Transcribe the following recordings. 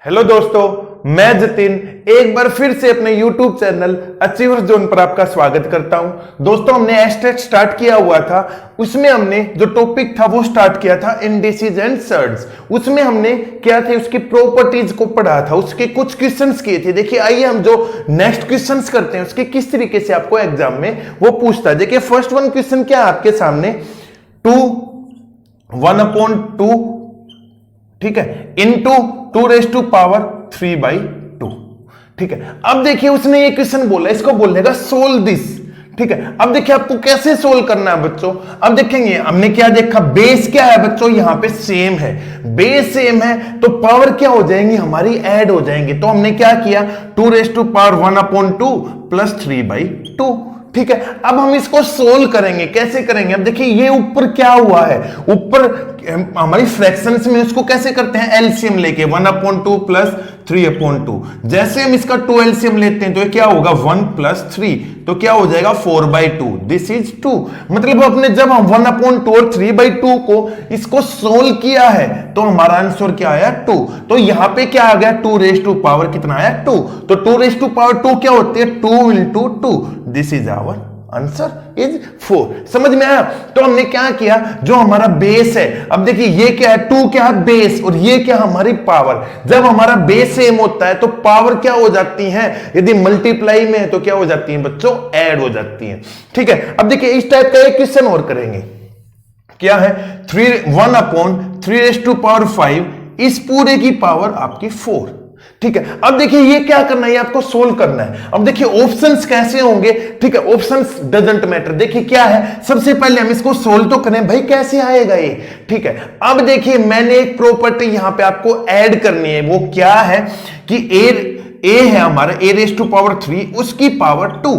Hello दोस्तों, मैं जतिन एक बार फिर से अपने YouTube चैनल अचीवर्स जोन पर आपका स्वागत करता हूं। दोस्तों, हमने एस्टेट स्टार्ट किया हुआ था, उसमें हमने जो टॉपिक था वो स्टार्ट किया था इंडिसेस एंड सर्ट्स। उसमें हमने क्या थे, उसकी प्रॉपर्टीज को पढ़ा था, उसके कुछ क्वेश्चंस किए थे। देखिए, आइए हम जो नेक्स्ट क्वेश्चंस करते हैं उसके किस तरीके से आपको एग्जाम में वो पूछता है। देखिए, फर्स्ट वन क्वेश्चन क्या है आपके सामने, 1/2, ठीक है, इंटू 2⁻³ ठीक है। अब देखिए, उसने ये क्वेश्चन बोला, इसको बोलेगा सोल्व दिस, ठीक है। अब देखिए आपको कैसे सोल्व करना है बच्चों। अब देखेंगे, हमने क्या देखा, बेस क्या है बच्चों, यहां पे सेम है, बेस सेम है तो पावर क्या हो जाएंगी हमारी, ऐड हो जाएंगे। तो हमने क्या किया, 2⁻1/2 प्लस 3/2, ठीक है। अब हम इसको सोल्व करेंगे, कैसे करेंगे। अब देखिए, ये ऊपर क्या हुआ है, ऊपर हमारी फ्रैक्शंस में उसको कैसे करते हैं, एलसीएम लेके 1/2 प्लस 3/2। जैसे हम इसका 2 एलसीएम लेते हैं तो ये क्या होगा, 1 + 3, तो क्या हो जाएगा 4/2, दिस इज 2। मतलब अपने जब हम 1/2 और 3/2 को इसको सोल्व किया है तो हमारा आंसर क्या आया, 2। तो यहां पे क्या आ गया, 2⁻² कितना आया, 2। तो 2⁻² क्या होती है, 2 × 2, this is our answer is 4। समझ में आया। तो हमने क्या किया, जो हमारा बेस है, अब देखिए ये क्या है, 2 क्या है बेस, और ये क्या हमारी पावर। जब हमारा बेस सेम होता है तो पावर क्या हो जाती है, यदि मल्टीप्लाई में है तो क्या हो जाती है बच्चों, ऐड हो जाती है, ठीक है। अब देखिए, इस टाइप का एक क्वेश्चन और करेंगे, क्या है, 1/3⁵ इस पूरे की पावर आपकी 4, ठीक है। अब देखिए, ये क्या करना है, ये आपको सोल्व करना है। अब देखिए ऑप्शंस कैसे होंगे, ठीक है, ऑप्शंस डजंट मैटर। देखिए क्या है, सबसे पहले हम इसको सोल्व तो करें, भाई कैसे आएगा ये, ठीक है। अब देखिए, मैंने एक प्रॉपर्टी यहां पे आपको ऐड करनी है, वो क्या है कि ए है हमारा a⁻3, उसकी पावर 2।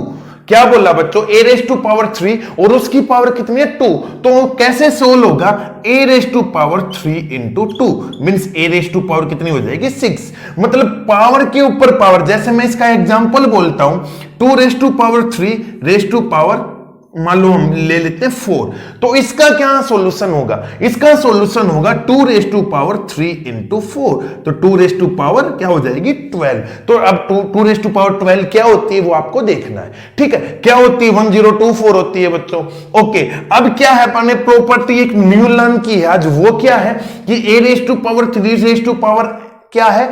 क्या बोला बच्चों, a⁻3 और उसकी पावर कितनी है, 2। तो कैसे सोल्व होगा, a⁻3 × 2 मींस a⁻ कितनी हो जाएगी, 6। मतलब पावर के ऊपर पावर। जैसे मैं इसका एग्जांपल बोलता हूं, 2⁻3 मान लो हम ले लेते हैं 4, तो इसका क्या सॉल्यूशन होगा, इसका सॉल्यूशन होगा 2⁻3 × 4, तो 2⁻, क्या हो जाएगी, 12। तो अब 2⁻12 क्या होती है वो आपको देखना है, ठीक है। क्या होती है, 1024 होती है बच्चों। ओके, अब क्या है, अपने प्रॉपर्टी एक न्यू लर्न की है आज, वो क्या है कि a⁻3 क्या है,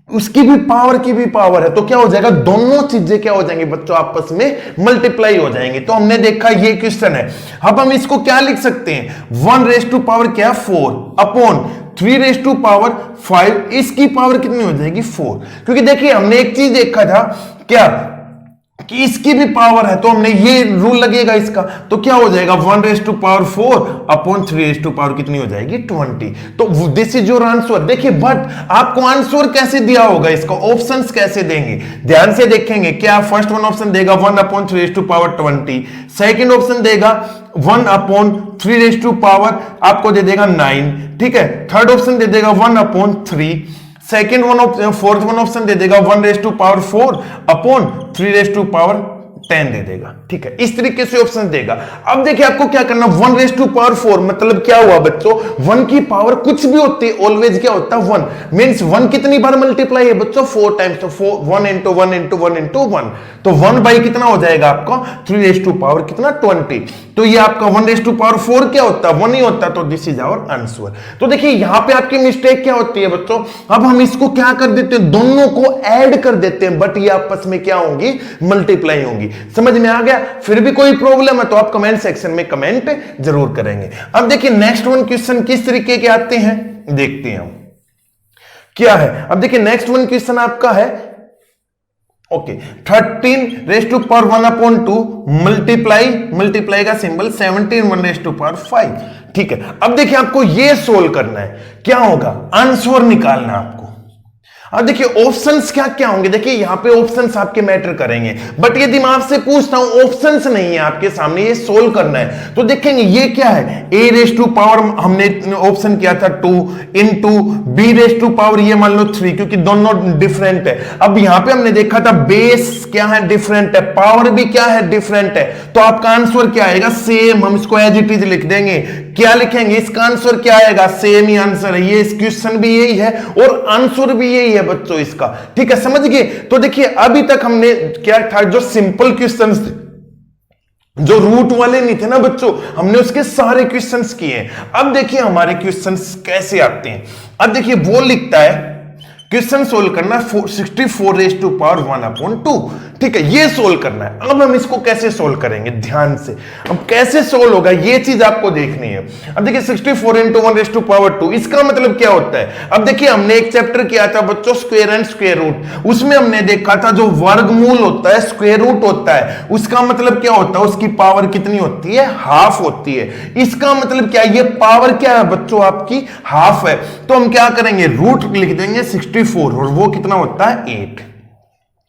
उसकी भी पावर की भी पावर है, तो क्या हो जाएगा, दोनों चीजें क्या हो जाएंगी बच्चों, आपस में मल्टीप्लाई हो जाएंगे। तो हमने देखा ये क्वेश्चन है। अब हम इसको क्या लिख सकते हैं, 1⁻, क्या 4 अपॉन 3⁻5, इसकी पावर कितनी हो जाएगी, 4। क्योंकि देखिए, हमने एक चीज देखा था क्या, कि इसकी भी पावर है, तो हमने ये रूल लगेगा इसका, तो क्या हो जाएगा 1⁻4 अपॉन 3⁻, कितनी हो जाएगी, 20। तो दिस इज योर आंसर। देखिए, बट आपको आंसर कैसे दिया होगा, इसका ऑप्शंस कैसे देंगे, ध्यान से देखेंगे। क्या फर्स्ट वन ऑप्शन देगा 1/3⁻20, सेकंड ऑप्शन देगा 1/3 आपको दे देगा 9, ठीक है। थर्ड ऑप्शन दे देगा 1/3, सेकेंड फोर्थ वन ऑप्शन दे देगा 1⁻4 अपॉन 3⁻10 दे देगा, ठीक है। इस तरीके से ऑप्शन देगा। अब देखिए, आपको क्या करना, 1⁻4 मतलब क्या हुआ बच्चों, 1 की पावर कुछ भी होती है, ऑलवेज क्या होता है 1, मींस 1 कितनी बार मल्टीप्लाई है बच्चों, 4 टाइम्स, तो 1 × 1 × 1 × 1, तो 1 कितना हो जाएगा आपका 3⁻, कितना 20। तो ये आपका 1⁻4 क्या होता है, 1 ही होता है, तो दिस इज आवर आंसर। तो देखिए, यहां पे आपकी मिस्टेक क्या होती है बच्चों, अब हम इसको क्या कर देते हैं, दोनों को ऐड कर देते हैं, बट ये आपस में क्या होंगी, मल्टीप्लाई होंगी। समझ में आ गया। फिर भी कोई प्रॉब्लम है तो आप कमेंट सेक्शन में कमेंट जरूर करेंगे। अब देखिए, नेक्स्ट वन क्वेश्चन किस तरीके के आते हैं, देखते हैं हम क्या है। अब देखिए, नेक्स्ट वन क्वेश्चन आपका है, ओके, 13⁻1/2 मल्टीप्लाई का सिंबल 17 ठीक है। अब देखिए, आपको ये सोल्व करना है, क्या होगा, आंसर निकालना है आपको। अब देखिए, ऑप्शंस क्या क्या होंगे, देखिए यहां पे ऑप्शंस आपके मैटर करेंगे, बट यदि मैं आपसे पूछता हूं ऑप्शंस नहीं है आपके सामने, ये सोल्व करना है, तो देखेंगे ये क्या है, a⁻, हमने ऑप्शन किया था 2 इंटू b⁻, ये मान लो 3, क्योंकि दोनों डिफरेंट है। अब यहां पे हमने देखा था बेस क्या है, डिफरेंट है, पावर भी क्या है, डिफरेंट है, तो आपका आंसर क्या आएगा, सेम। हम इसको एज इट इज लिख देंगे, क्या लिखेंगे, इसका आंसर क्या आएगा, सेम ही आंसर है, ये इस क्वेश्चन भी यही है और आंसर भी यही है बच्चों इसका। ठीक है, समझ गए। तो देखिए अभी तक हमने क्या था, जो सिंपल क्वेश्चन थे, जो रूट वाले नहीं थे ना बच्चों, हमने उसके सारे क्वेश्चंस किए। अब देखिए हमारे क्वेश्चंस कैसे आते हैं। अब देखिए वो लिखता है क्वेश्चन सोल्व करना 64 रेज़ टू पावर 1/2। ठीक है, ये सोल्व करना है। अब हम इसको कैसे सोल्व करेंगे, ध्यान से। अब कैसे सोल्व होगा ये चीज आपको देखनी है। अब देखिए 64 इंटू 1 रेज़ टू पावर 2, इसका मतलब क्या होता है। अब देखिए हमने एक चैप्टर किया था बच्चों, स्क्वायर एंड स्क्वायर रूट। उसमें हमने देखा था जो वर्गमूल होता है, स्क्वायर रूट होता है, उसका मतलब क्या होता है, उसकी पावर कितनी होती है, हाफ होती है। इसका मतलब क्या है, ये पावर क्या है बच्चों, आपकी हाफ है। तो हम क्या करेंगे, रूट लिख देंगे 64 और वो कितना होता है 8।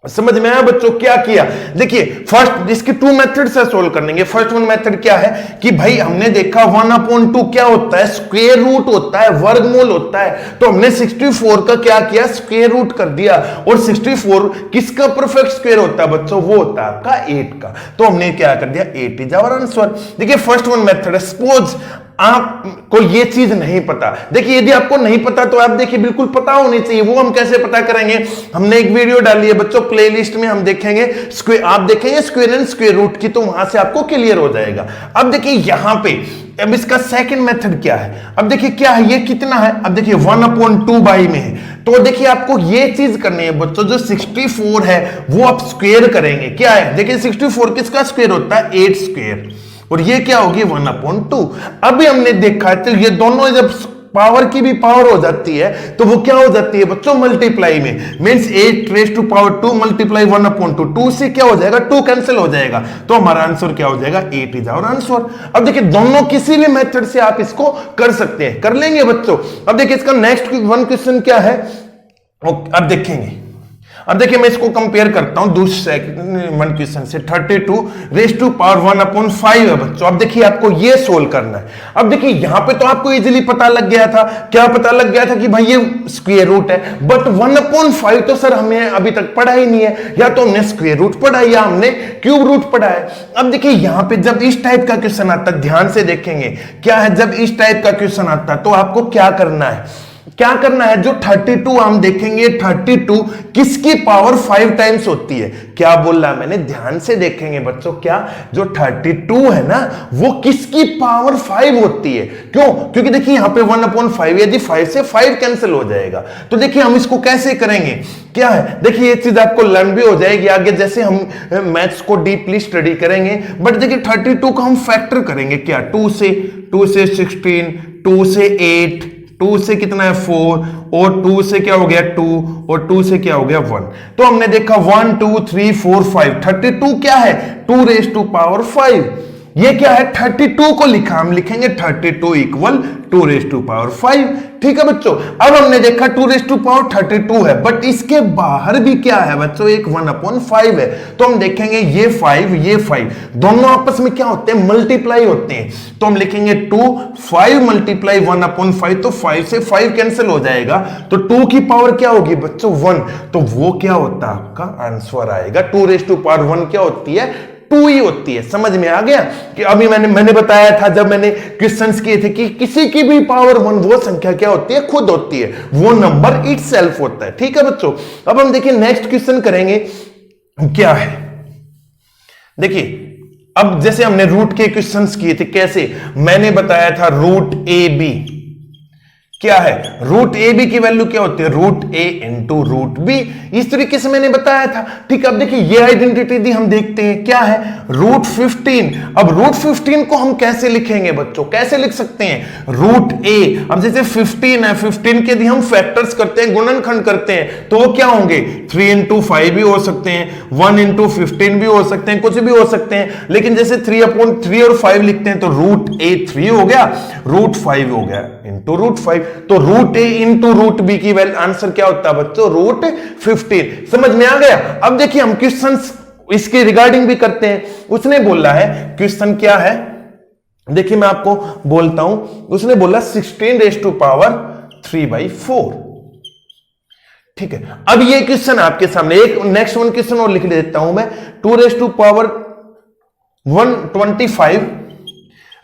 समझ में आया बच्चों क्या किया। देखिए फर्स्ट इसके टू मेथड से सोल्व करने। फर्स्ट वन मेथड क्या है कि भाई हमने देखा 1/2 क्या होता है, स्क्वायर रूट होता है, वर्गमूल होता है। तो हमने 64 का क्या किया, स्क्वायर रूट कर दिया। और 64 किसका परफेक्ट स्क्वायर होता है बच्चों, वो होता है आपका 8 का। तो हमने क्या कर दिया, 8 इज आवर आंसर। देखिए फर्स्ट वन मेथड है। सपोज आपको ये चीज नहीं पता, देखिए यदि आपको नहीं पता तो आप देखिए बिल्कुल पता होनी चाहिए। वो हम कैसे पता करेंगे, हमने एक वीडियो डाली है बच्चों प्लेलिस्ट में, हम देखेंगे स्क्वायर, आप देखेंगे स्क्वायर एंड स्क्वायर रूट की, तो वहां से आपको क्लियर हो जाएगा। अब देखिए यहां पे अब इसका सेकंड मेथड क्या है। अब देखिए क्या है, ये कितना है, अब देखिए 1/2 बाई में है। तो देखिए आपको ये चीज करनी है बच्चों, जो 64 है वो आप स्क्वायर करेंगे। क्या है, देखिए 64 किसका स्क्वायर होता है, 8 स्क्वायर, और ये क्या होगी 1/2। अभी हमने देखा है, तो ये दोनों जब पावर की भी पावर हो जाती है तो वो क्या हो जाती है बच्चों, मल्टीप्लाई में। Means 8 raise to power 2 multiply 1/2, 2 से क्या हो जाएगा, 2 कैंसिल हो जाएगा। तो हमारा आंसर क्या हो जाएगा, 8 इज आवर आंसर। अब देखिए दोनों किसी भी मेथड से आप इसको कर सकते हैं, कर लेंगे बच्चों। अब देखिए इसका नेक्स्ट वन क्वेश्चन क्या है, अब देखेंगे। अब देखिए मैं इसको कंपेयर करता हूं दूसरे वन क्वेश्चन से। 32 रेज़ टू पावर 1/5 है बच्चों। अब देखिए आपको ये सोल्व करना है। अब देखिए यहां पे तो आपको इजीली पता लग गया था, क्या पता लग गया था कि भाई ये स्क्वायर रूट है। बट 1/5 तो सर हमें अभी तक पढ़ा ही नहीं है, या तो हमने स्क्वायर रूट पढ़ा है या हमने क्यूब रूट पढ़ा है। अब देखिए यहां पे जब इस टाइप का क्वेश्चन आता है, ध्यान से देखेंगे क्या है, जब इस टाइप का क्वेश्चन आता है तो आपको क्या करना है, क्या करना है, जो 32 हम देखेंगे 32 किसकी पावर 5 टाइम्स होती है। क्या बोल रहा है मैंने, ध्यान से देखेंगे बच्चों। क्या जो 32 है ना वो किसकी पावर 5 होती है। क्यों, क्योंकि देखिए यहां पे 1/5, यदि 5 से 5 कैंसिल हो जाएगा। तो देखिए हम इसको कैसे करेंगे, क्या है, देखिए ये चीज आपको लर्न भी हो जाएगी आगे जैसे हम मैथ्स को डीपली स्टडी करेंगे। बट देखिए 32 को हम फैक्टर करेंगे, क्या 2 से 16, 2 से 8, 2 से कितना है 4, और 2 से क्या हो गया 2, और 2 से क्या हो गया 1। तो हमने देखा 1 2 3 4 5, 32 क्या है 2 रेज़ टू पावर 5। ये क्या है 32 को लिखा, हम लिखेंगे 32 इक्वल 2 रेज़ टू पावर 5। ठीक है बच्चों। अब हमने देखा 2 रेज़ टू पावर 32 है, बट इसके बाहर भी क्या है बच्चों, एक 1/5 है। तो हम देखेंगे ये 5 दोनों आपस में क्या होते हैं, मल्टीप्लाई होते हैं। तो हम लिखेंगे 2 5 मल्टीप्लाई 1/5, तो 5 से 5 कैंसिल हो जाएगा। तो 2 की पावर क्या होगी बच्चों 1, तो वो क्या होता है आपका आंसर आएगा 2 रेज़ टू पावर 1 क्या होती है 2 ही होती है। समझ में आ गया कि अभी मैंने बताया था जब मैंने क्वेश्चंस किए थे कि किसी की भी पावर 1 वो संख्या क्या होती है, खुद होती है, वो नंबर इटसेल्फ होता है। ठीक है बच्चों। अब हम देखिए नेक्स्ट क्वेश्चन करेंगे, क्या है, देखिए अब जैसे हमने रूट के क्वेश्चंस किए थे, कैसे मैंने बताया था रूट ए बी क्या है, रूट ए बी की वैल्यू क्या होती है, root A into root B. इस तरीके से मैंने बताया था। ठीक है, अब देखिए ये आइडेंटिटी दी हम देखते हैं, क्या है रूट 15। अब रूट 15 को हम कैसे लिखेंगे बच्चों, कैसे लिख सकते हैं, रूट ए। अब जैसे 15 है, 15 के यदि हम फैक्टर्स करते हैं, गुणनखंड करते हैं, तो वो क्या होंगे 3 इंटू 5 भी हो सकते हैं, 1 इंटू 15 भी हो सकते हैं, कुछ भी हो सकते हैं। लेकिन जैसे 3/3 और 5 लिखते हैं तो रूट ए 3 हो गया, रूट 5 हो गया इंटू रूट 5। तो root A into root B की वैल्यू आंसर क्या होता है बच्चों, रूट 15। समझ में आ गया। अब देखिए हम क्वेश्चन इसके रिगार्डिंग भी करते हैं। उसने बोला है, क्वेश्चन क्या है, देखिए मैं आपको बोलता हूं, उसने बोला 16 रेज़ टू पावर 3/4। ठीक है, अब ये क्वेश्चन आपके सामने, एक नेक्स्ट वन क्वेश्चन और लिख देता हूं मैं, 2 raise to power 125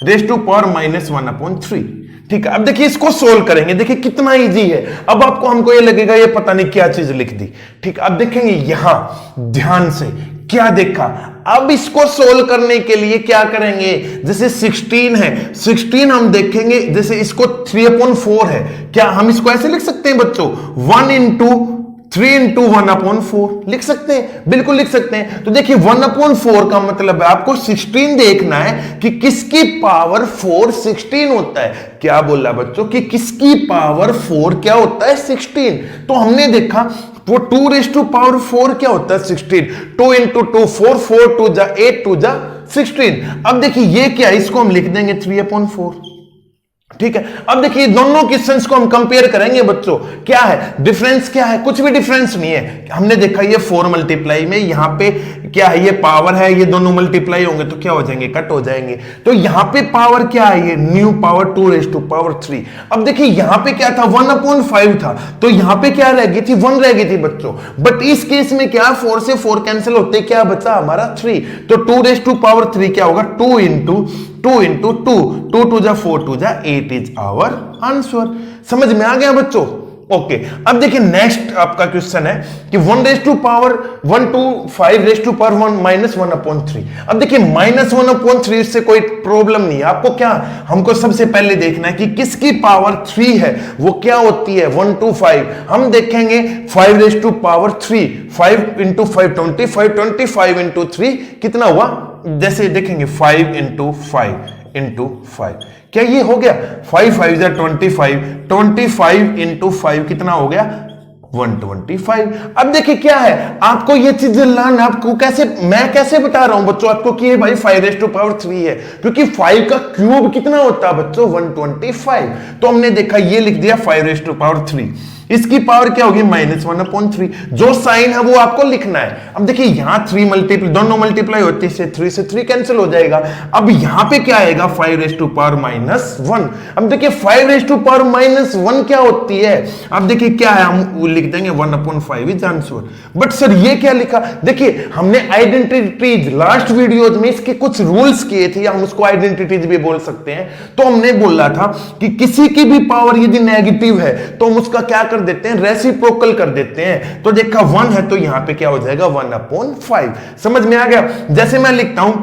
raise to power -1/3। ठीक है, अब देखिए इसको सोल्व करेंगे, देखिए कितना इजी है। अब आपको हमको ये लगेगा ये पता नहीं क्या चीज लिख दी। ठीक, अब देखेंगे यहां ध्यान से क्या देखा। अब इसको सोल्व करने के लिए क्या करेंगे, जैसे 16 है, 16 हम देखेंगे, जैसे इसको 3/4 है, क्या हम इसको ऐसे लिख सकते हैं बच्चों, 3 × 1/4 लिख सकते हैं, बिल्कुल लिख सकते हैं। तो देखिए 1/4 का मतलब है आपको 16 देखना है कि किसकी पावर 4 16 होता है। क्या बोला बच्चों कि किसकी पावर 4 क्या होता है, 16। तो हमने देखा वो 2⁴ क्या होता है, 16। 2 × 2 4, 4 2 जा 8, 2 जा 16। अब देखिए ये क्या है, इसको हम लिख देंगे 3/4। ठीक है, अब देखिए दोनों क्वेश्चंस को हम कंपेयर करेंगे बच्चों। क्या है डिफरेंस, क्या है, कुछ भी डिफरेंस नहीं है। हमने देखा ये 4 मल्टीप्लाई में यहां पे क्या है, ये पावर है, ये दोनों मल्टीप्लाई होंगे तो क्या हो जाएंगे, कट हो जाएंगे। तो यहां पे पावर क्या है, ये न्यू पावर 2⁵3। अब देखिए यहां पे क्या था, 1/5 था, तो यहां पे क्या रह गई थी, 1 रह गई थी बच्चों। बट इस केस में क्या, 4 से 4 कैंसिल होते, क्या बचा हमारा 3। तो 2⁵3 क्या होगा, 2 × 2 2 जा 4, 2 जा 8 इज आवर आंसर। समझ में आ गया बच्चों। ओके, अब देखिए नेक्स्ट आपका क्वेश्चन है कि 1⁵ to 5⁵1 -1/3। अब देखिए -1/3 से कोई प्रॉब्लम नहीं है आपको। क्या हमको सबसे पहले देखना है कि किसकी पावर 3 है, वो क्या होती है, 1 to 5। हम देखेंगे 5⁵3, 5 × 5 25, 25 × 3 कितना हुआ, जैसे देखेंगे 5 × 5 × 5, क्या ये हो गया, 5 5 जा 25, 25 × 5 कितना हो गया, 125। अब देखिए क्या है, आपको ये चीज लर्न, आपको कैसे, मैं कैसे बता रहा हूं बच्चों आपको कि ये भाई 5⁵3 है, क्योंकि 5 का क्यूब कितना होता है बच्चों, 125। तो हमने देखा ये लिख दिया 5⁵3। इसकी पावर क्या होगी, -1/3। जो साइन है वो आपको लिखना है। अब देखिए यहां 3 मल्टीप्लाई, दोनों मल्टीप्लाई होती है, 3 से 3 कैंसिल हो जाएगा। अब यहां पे क्या आएगा, 5⁻⁻1। अब देखिए 5⁻⁻1 क्या होती है, अब देखिए क्या है, हम लिख देंगे 1/5 इज आंसर। बट सर ये क्या लिखा, देखिए हमने आइडेंटिटीज लास्ट वीडियोज में इसके कुछ रूल्स किए थे, या हम उसको आइडेंटिटीज भी बोल सकते हैं। तो हमने बोला था कि किसी की भी पावर यदि नेगेटिव है तो हम उसका क्या कर देते हैं, रेसिप्रोकल कर देते हैं। तो देखा 1 है तो यहां पे क्या हो जाएगा, 1/5। समझ में आ गया। जैसे मैं लिखता हूं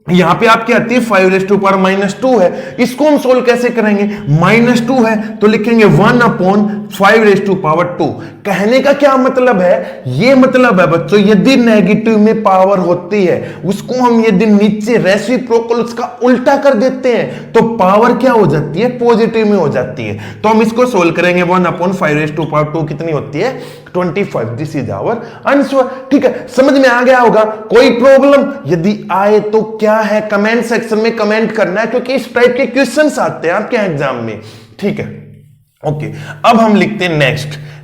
यहां पे आपकी आती है 5⁻2 है, इसको हम सोल्व कैसे करेंगे, -2 है तो लिखेंगे 1/5⁻2। कहने का क्या मतलब है, ये मतलब है बच्चों यदि नेगेटिव में पावर होती है उसको हम यदि नीचे रेसिप्रोकल उसका उल्टा कर देते हैं तो पावर क्या हो जाती है, पॉजिटिव में हो जाती है। तो हम इसको सोल्व करेंगे, 1/5⁻2 कितनी होती है, 25। This is our answer. ठीक है, समझ में आ गया होगा। कोई प्रॉब्लम यदि आए तो क्या है, कमेंट सेक्शन में कमेंट करना है, क्योंकि इस टाइप के क्वेश्चंस आते हैं आपके एग्जाम में। ठीक है, ओके, अब हम लिखते हैं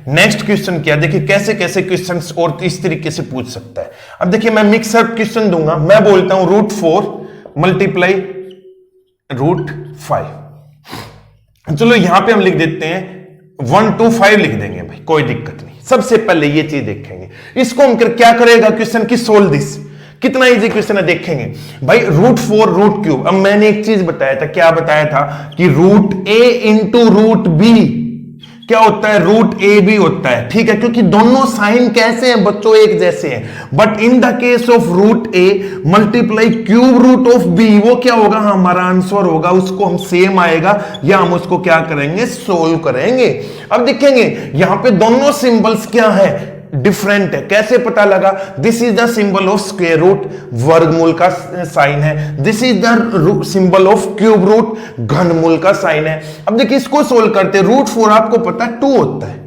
नेक्स्ट क्वेश्चन। क्या देखिए कैसे कैसे क्वेश्चंस और इस तरीके से पूछ सकता है। अब देखिए मैं मिक्सर क्वेश्चन दूंगा, मैं बोलता हूं √4 मल्टीप्लाई √5। चलो यहां पे हम लिख देते हैं 1 to 5 लिख देंगे भाई, कोई दिक्कत नहीं। सबसे पहले ये चीज देखेंगे, इसको हम क्या करेगा क्वेश्चन की, सोल्व दिस। कितना इजी क्वेश्चन है देखेंगे भाई, √4 √3। अब मैंने एक चीज बताया था, क्या बताया था कि √a × √b क्या होता है, √ab होता है। ठीक है, क्योंकि दोनों साइन कैसे हैं बच्चों, एक जैसे हैं। But in the case of √a multiply cube root of b, वो क्या होगा, हमारा आंसर होगा, उसको हम सेम आएगा, या हम उसको क्या करेंगे, सोल्व करेंगे। अब देखेंगे यहां पे दोनों सिंबल्स क्या है, डिफरेंट है। कैसे पता लगा, this is the symbol of square root, वर्गमूल का साइन है। This is the symbol of cube root, घनमूल का साइन है। अब देखिए इसको सोल्व करते, √4 आपको पता है 2 होता है।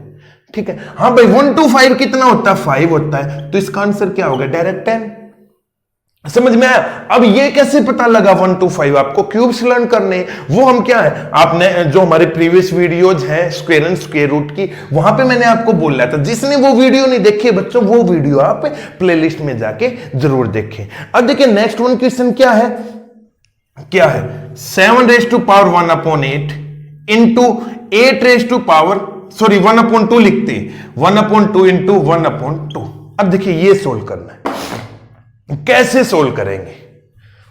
ठीक है, हाँ भाई 1 to 5 कितना होता है, 5 होता है। तो इसका आंसर क्या होगा, डायरेक्ट 10। समझ में आया। अब ये कैसे पता लगा 1 to 5, आपको क्यूब्स लर्न करने, वो हम क्या है, आपने जो हमारे प्रीवियस वीडियोज हैं स्क्वायर एंड स्क्वायर रूट की, वहां पे मैंने आपको बोला था, जिसने वो वीडियो नहीं देखी बच्चों, वो वीडियो आप प्लेलिस्ट में जाके जरूर देखें। अब देखिए नेक्स्ट वन क्वेश्चन क्या है, 7⁻1/8 इंटू 1/2 लिखते हैं, 1/2 इंटू 1/2। अब देखिए ये सोल्व करना है, कैसे सोल्व करेंगे,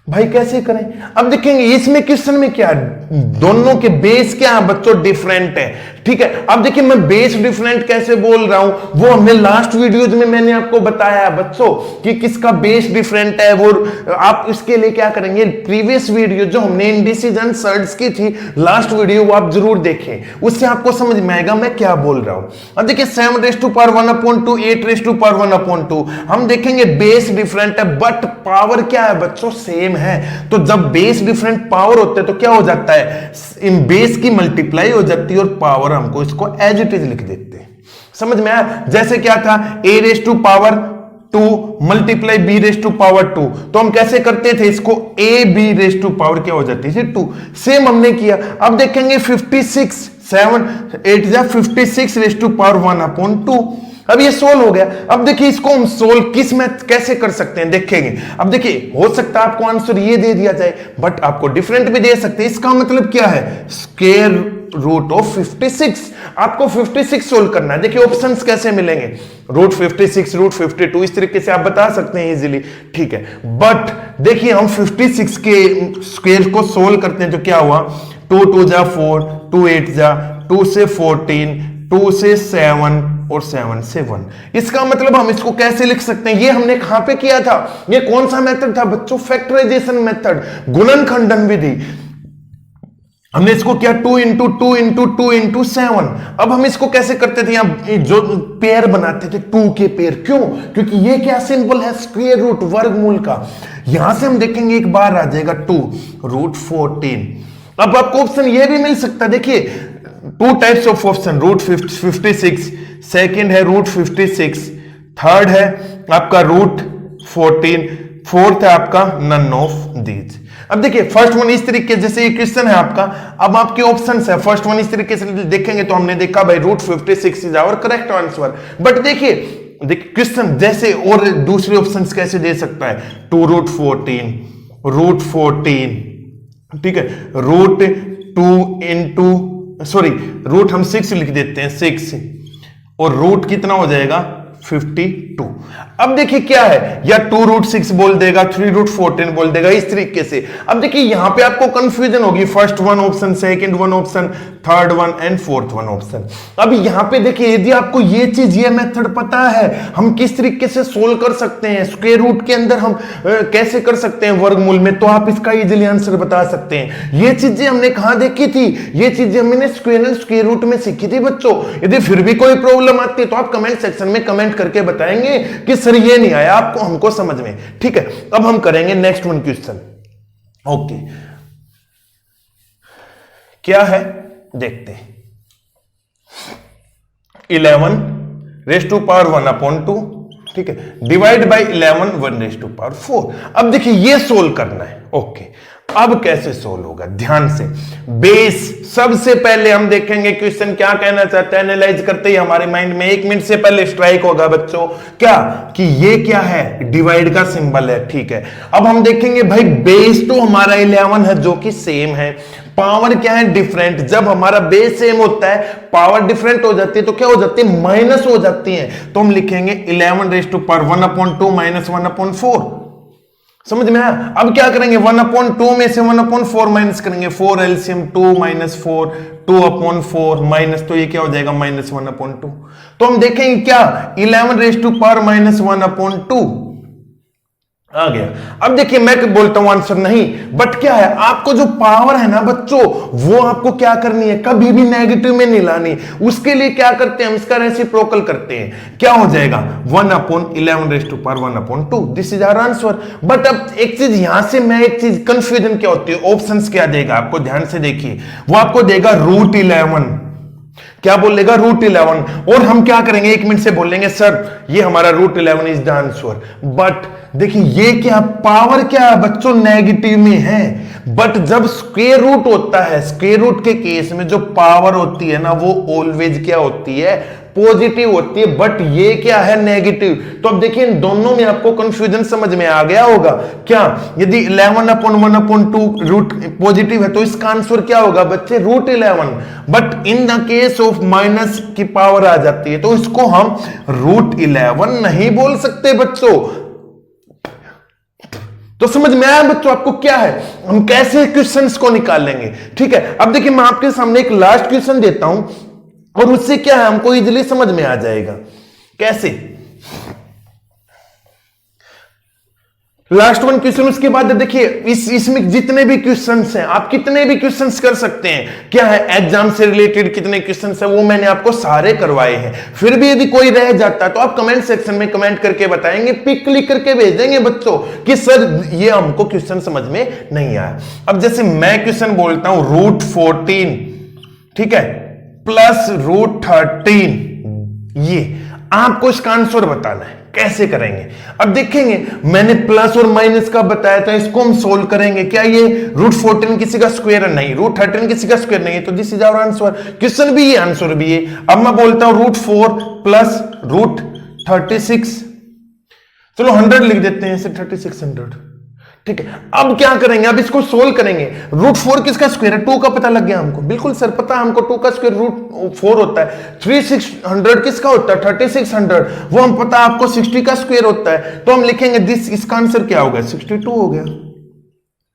भाई कैसे करें? अब देखेंगे इसमें क्वेश्चन में क्या दोनों के बेस क्या है बच्चों, डिफरेंट है। ठीक है, अब देखिए मैं बेस डिफरेंट कैसे बोल रहा हूं, वो हमने लास्ट वीडियोज में मैंने आपको बताया है बच्चों कि किसका बेस डिफरेंट है। वो आप इसके लिए क्या करेंगे, प्रीवियस वीडियो जो हमने इंडिसीजन सर्ट्स की थी लास्ट वीडियो, वो आप जरूर देखें, उससे आपको समझ में आएगा मैं क्या बोल रहा हूं। अब देखिए 7⁻1/2 8⁻1/2 हम देखेंगे बेस डिफरेंट है बट पावर क्या है बच्चों, सेम है। तो जब बेस डिफरेंट पावर होते हैं तो क्या हो जाता है, इन बेस की मल्टीप्लाई हो जाती है और पावर हमको इसको एज इट इज लिख देते हैं। समझ में आया? जैसे क्या था a⁻2 मल्टीप्लाई b⁻2, तो हम कैसे करते थे इसको, ab⁻ क्या हो जाती थी 2। सेम हमने किया। अब देखेंगे 56 7 8 56⁻1/2। अब ये सोल्व हो गया। अब देखिए इसको हम सोल्व किस में कैसे कर सकते हैं देखेंगे। अब देखिए हो सकता है आपको आंसर ये दे दिया जाए बट आपको डिफरेंट भी दे सकते हैं। इसका मतलब क्या है, स्क्वायर रूट ऑफ 56। आपको 56 सोल्व करना है। देखिए ऑप्शंस कैसे मिलेंगे, √56 √52 इस तरीके से आप बता सकते हैं इजीली। ठीक है, बट देखिए हम 56 के स्क्वायर को सोल्व करते हैं तो क्या हुआ, 2 2 जा 4 2 8 जा 2 से 14 2 से 7 और 7 से 1। इसका मतलब हम इसको कैसे लिख सकते हैं, ये हमने कहां पे किया था, ये कौन सा मेथड था बच्चों, फैक्टराइजेशन मेथड, गुणनखंडन विधि। हमने इसको किया 2 × 2 × 2 × 7। अब हम इसको कैसे करते थे, यहां जो पेयर बनाते थे 2 के पेयर, क्यों, क्योंकि ये क्या सिंबल है, स्क्वायर रूट, वर्गमूल का। यहां से हम देखेंगे एक बार आ जाएगा 2 √14। अब आपको ऑप्शन ये भी मिल सकता है, देखिए 2 टाइप्स ऑफ ऑप्शन, √56, सेकंड है √56, थर्ड है आपका √14, फोर्थ है आपका नन ऑफ दीज। अब देखिए फर्स्ट वन इस तरीके, जैसे ये क्वेश्चन है आपका, अब आपके ऑप्शंस है, फर्स्ट वन इस तरीके से देखेंगे तो हमने देखा भाई √56 is our correct answer. But देखिए क्वेश्चन जैसे और दूसरे ऑप्शंस कैसे दे सकता है, 2 √14 √14, ठीक है, रूट हम 6 लिख देते हैं 6 और रूट कितना हो जाएगा 52। अब देखिए क्या है, या 2 √6 बोल देगा, 3 √14 बोल देगा, इस तरीके से। अब देखिए यहां पे आपको कंफ्यूजन होगी, first one option, second one option, third one and fourth one option. अब यहां पे देखिए यदि आपको ये चीज, ये मेथड पता है, हम किस तरीके से सोल्व कर सकते हैं, स्क्वायर रूट के अंदर हम कैसे कर सकते हैं वर्गमूल में, तो आप इसका इजीली आंसर बता सकते हैं। ये चीजें हमने कहां देखी थी, ये चीजें हमने स्क्वायर रूट में सीखी थी बच्चों। यदि फिर भी कोई प्रॉब्लम आती है तो आप कमेंट सेक्शन में कमेंट करके बताएंगे कि सर ये नहीं आया आपको, हमको समझ में। ठीक है, अब हम करेंगे नेक्स्ट वन क्वेश्चन। ओके, क्या है देखते हैं। 11⁻1/2, ठीक है, डिवाइड बाई 11 1⁴। अब देखिए ये सोल्व करना है। ओके, अब कैसे सोल्व होगा, ध्यान से। बेस सबसे पहले हम देखेंगे क्वेश्चन क्या कहना चाहता है, एनालाइज करते ही हमारे माइंड में 1 मिनट से पहले स्ट्राइक होगा बच्चों क्या, कि ये क्या है, डिवाइड का सिंबल है। ठीक है, अब हम देखेंगे भाई बेस तो हमारा 11 है जो कि सेम है, पावर क्या है डिफरेंट। जब हमारा बेस सेम होता है पावर डिफरेंट हो जाती है तो क्या हो जाती है, माइनस हो जाती है। तो हम लिखेंगे 11⁻1/2 -1/4। समझ में आया? अब क्या करेंगे, 1/2 में से 1/4 माइनस करेंगे, 4 एलसीएम 2 - 4 2/4 माइनस, तो ये क्या हो जाएगा -1/2। तो हम देखेंगे क्या, 11⁻1/2 आ गया। अब देखिए मैं बोलता हूं आंसर नहीं, बट क्या है, आपको जो पावर है ना बच्चों, वो आपको क्या करनी है, कभी भी नेगेटिव में नहीं लानी। उसके लिए क्या करते हैं, हम इसका रेसिप्रोकल करते हैं। क्या हो जाएगा 1/11⁻1/2, this is our answer. But अब एक चीज यहां से मैं एक चीज कंफ्यूजन क्या होती है, ऑप्शंस क्या देगा आपको, ध्यान से देखिए, वो आपको देगा √11। क्या बोलेगा, √11। और हम क्या करेंगे, 1 मिनट से बोलेंगे सर ये हमारा √11 इज द आंसर। बट देखिए ये क्या, पावर क्या है बच्चों, नेगेटिव में है। बट जब स्क्वायर रूट होता है, स्क्वायर रूट के केस में जो पावर होती है ना, वो ऑलवेज क्या होती है, पॉजिटिव होती है। बट ये क्या है, नेगेटिव। तो अब देखिए इन दोनों में आपको कंफ्यूजन समझ में आ गया होगा क्या, यदि 11/1/2 रूट पॉजिटिव है तो इसका आंसर क्या होगा बच्चे, √11। But in the case of minus की पावर आ जाती है तो इसको हम √11 नहीं बोल सकते बच्चों। तो समझ में आया बच्चों आपको क्या है, हम कैसे क्वेश्चंस को निकालेंगे। ठीक है, अब देखिए मैं आपके सामने एक लास्ट क्वेश्चन देता हूं और उससे क्या है हमको इजीली समझ में आ जाएगा कैसे। लास्ट वन क्वेश्चन, उसके बाद देखिए इसमें जितने भी क्वेश्चंस हैं आप कितने भी क्वेश्चंस कर सकते हैं। क्या है एग्जाम से रिलेटेड कितने क्वेश्चंस हैं वो मैंने आपको सारे करवाए हैं। फिर भी यदि कोई रह जाता है तो आप कमेंट सेक्शन में कमेंट करके बताएंगे, पिक क्लिक करके भेजेंगे बच्चों कि सर ये हमको क्वेश्चन समझ में नहीं आया। अब जैसे मैं क्वेश्चन बोलता हूं √14, ठीक है, प्लस √13, ये आपको इसका आंसर बताना है। कैसे करेंगे अब देखेंगे, मैंने प्लस और माइनस का बताया था, इसको हम सोल्व करेंगे। क्या ये √14 किसी का स्क्वायर है? नहीं। √13 किसी का स्क्वायर नहीं है, तो this is our answer. Question भी ये, आंसर भी ये। अब मैं बोलता हूं √4 प्लस √36, चलो 100 लिख देते हैं इसे, 3600। ठीक है, अब क्या करेंगे, अब इसको सोल्व करेंगे। √4 किसका स्क्वायर है? 2 का पता लग गया हमको। बिल्कुल सर पता है हमको, 2 का स्क्वायर √4 होता है। 3600 किसका होता है? 3600, वो हम पता आपको 60 का स्क्वायर होता है। तो हम लिखेंगे दिस, इसका आंसर क्या होगा? 62 हो गया।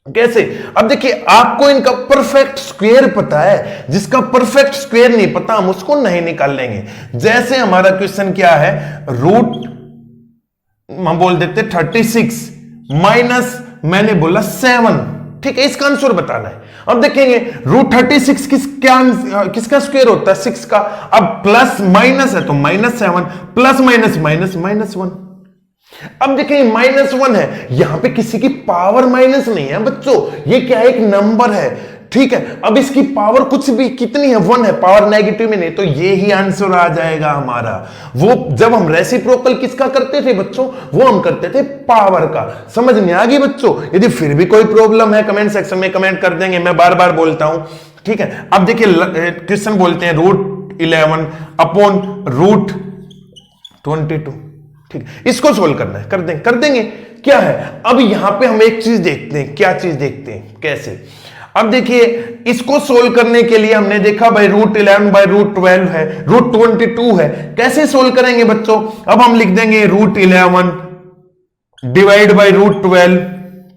कैसे? अब देखिए आपको इनका परफेक्ट स्क्वायर पता है, जिसका परफेक्ट स्क्वायर नहीं पता हम उसको नहीं निकाल लेंगे। जैसे हमारा क्वेश्चन क्या है, हम बोल देते 36 माइनस मैंने बोला 7, ठीक है, इसका आंसर बताना है। अब देखेंगे √36 किसका स्क्वायर होता है? 6 का। अब प्लस माइनस है तो -7, प्लस माइनस माइनस -1। अब देखेंगे -1 है, यहां पे किसी की पावर माइनस नहीं है बच्चों, ये क्या है? एक नंबर है। ठीक है, अब इसकी पावर कुछ भी कितनी है? 1 है, पावर नेगेटिव में नहीं, तो ये ही आंसर आ जाएगा हमारा। वो जब हम रेसिप्रोकल किसका करते थे बच्चों? वो हम करते थे पावर का। समझ में आ गई बच्चों? यदि फिर भी कोई प्रॉब्लम है कमेंट सेक्शन में कमेंट कर देंगे, मैं बार बार बोलता हूं। ठीक है, अब देखिए क्वेश्चन बोलते हैं √11 अपॉन √22। ठीक है, इसको सोल्व करना है, कर देंगे। क्या है, अब यहां पे हम एक चीज देखते हैं। क्या चीज देखते हैं? कैसे? अब देखिए इसको सोल्व करने के लिए हमने देखा भाई √11 बाय √12 है, √22 है। कैसे सोल्व करेंगे बच्चों? अब हम लिख देंगे √11 डिवाइड बाय √12।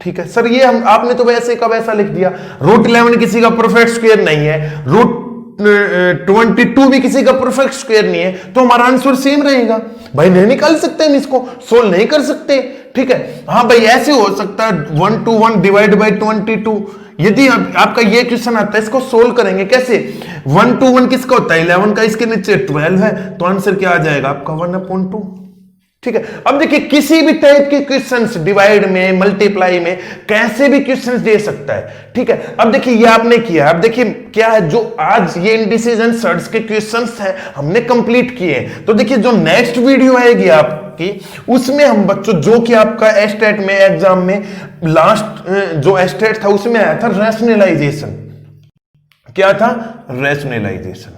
ठीक है सर, ये हम आपने तो वैसे का वैसा लिख दिया। √11 किसी का परफेक्ट स्क्वायर नहीं है, √22 भी किसी का परफेक्ट स्क्वायर नहीं है, तो हमारा आंसर सेम रहेगा। भाई नहीं निकाल सकते, हम इसको सोल्व नहीं कर सकते। ठीक है, हाँ भाई ऐसे हो सकता है 1 to 1 डिवाइड बाय 22। यदि आपका ये क्वेश्चन आता है, इसको सोल्व करेंगे कैसे? 1 to 1 किसका होता है? 11 का, इसके नीचे 12 है, तो आंसर क्या आ जाएगा आपका? 1/2। ठीक है, अब देखिए किसी भी टाइप के क्वेश्चंस, डिवाइड में, मल्टीप्लाई में, कैसे भी क्वेश्चंस दे सकता है। ठीक है, अब देखिए ये आपने किया। अब देखिए क्या है, जो आज ये इंडिसेस सर्ट्स के क्वेश्चंस हैं हमने कंप्लीट किए। तो देखिए जो नेक्स्ट वीडियो आएगी आपकी, उसमें हम बच्चों, जो कि आपका एस्टेट में एग्जाम में लास्ट जो एस्टेट था उसमें आया था रैशनलाइजेशन। क्या था? रैशनलाइजेशन।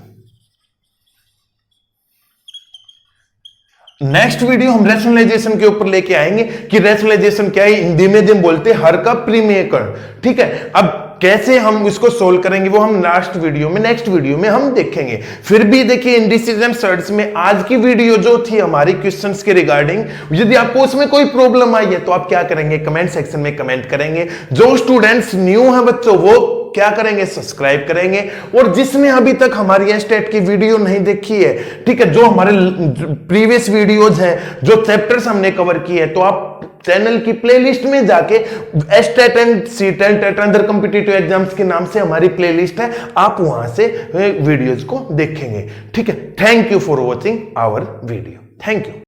नेक्स्ट वीडियो हम रैशनलाइजेशन के ऊपर लेके आएंगे कि रैशनलाइजेशन क्या है, हिंदी में जब बोलते हर का प्रीमेकर। ठीक है, अब कैसे हम इसको सोल्व करेंगे वो हम लास्ट वीडियो में, नेक्स्ट वीडियो में हम देखेंगे। फिर भी देखिए इंडिसेस सर्ट्स में आज की वीडियो जो थी हमारी क्वेश्चंस के रिगार्डिंग, यदि आपको उसमें कोई प्रॉब्लम आई है तो आप क्या करेंगे? कमेंट सेक्शन में कमेंट करेंगे। जो स्टूडेंट्स न्यू हैं बच्चों वो क्या करेंगे? सब्सक्राइब करेंगे। और जिसने अभी तक हमारी एस्टेट की वीडियो नहीं देखी है, ठीक है, जो हमारे प्रीवियस वीडियोज हैं, जो चैप्टर्स हमने कवर किए हैं, तो आप चैनल की प्लेलिस्ट में जाके estate and CTET and other competitive exams के नाम से हमारी प्लेलिस्ट है, आप वहां से वीडियोज को देखेंगे। ठीक है, thank you for watching our video. Thank you.